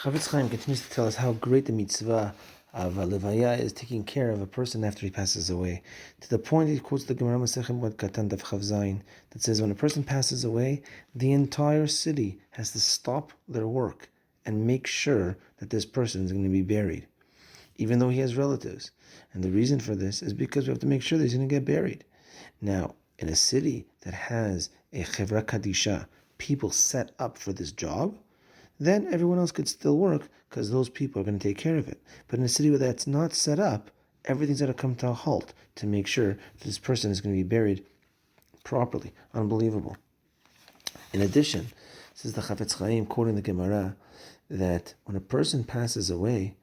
Chafetz Chaim continues to tell us how great the mitzvah of levaya is, taking care of a person after he passes away. To the point he quotes the Gemara Masechet Katan Daf Chav Zayin that says when a person passes away, the entire city has to stop their work and make sure that this person is going to be buried, even though he has relatives. And the reason for this is because we have to make sure that he's going to get buried. Now, in a city that has a chevra kadisha, people set up for this job, then everyone else could still work because those people are going to take care of it. But in a city where that's not set up, everything's going to come to a halt to make sure that this person is going to be buried properly. Unbelievable. In addition, says the Chafetz Chaim, quoting the Gemara, that when a person passes away,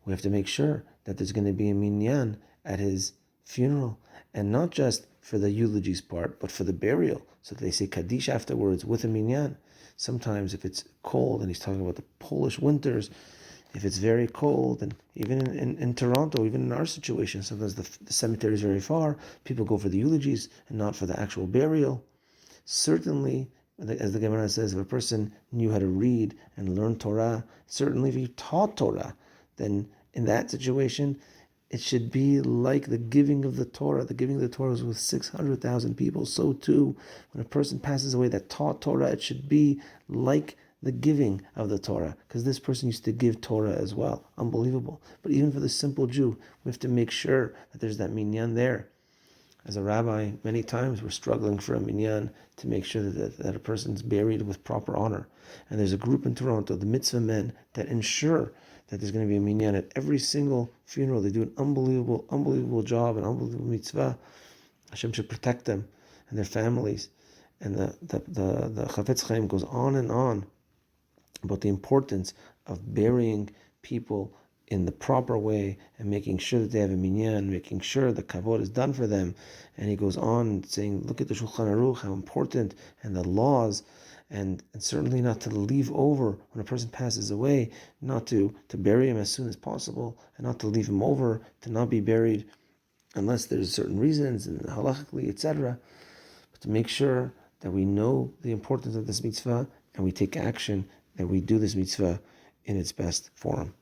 we have to make sure that there's going to be a minyan at his funeral, and not just for the eulogies part, but for the burial. So they say Kaddish afterwards with a minyan. Sometimes if it's cold, and he's talking about the Polish winters, if it's very cold, and even in Toronto, even in our situation, sometimes the cemetery is very far, people go for the eulogies and not for the actual burial. Certainly, as the Gemara says, if a person knew how to read and learn Torah, certainly if he taught Torah, then in that situation, it should be like the giving of the Torah. The giving of the Torah was with 600,000 people. So too, when a person passes away that taught Torah, it should be like the giving of the Torah, because this person used to give Torah as well. Unbelievable. But even for the simple Jew, we have to make sure that there's that minyan there. As a rabbi, many times we're struggling for a minyan to make sure that a person's buried with proper honor. And there's a group in Toronto, the Mitzva men, that ensure that there's going to be a minyan at every single funeral. They do an unbelievable job, an unbelievable mitzvah. Hashem should protect them and their families. And the Chafetz Chaim goes on and on about the importance of burying people in the proper way and making sure that they have a minyan, making sure the kavod is done for them. And he goes on saying, look at the Shulchan Aruch, how important, and the laws, and certainly not to leave over when a person passes away, not to bury him as soon as possible, and not to leave him over to not be buried unless there's certain reasons, and halachically, etc. But to make sure that we know the importance of this mitzvah and we take action, that we do this mitzvah in its best form.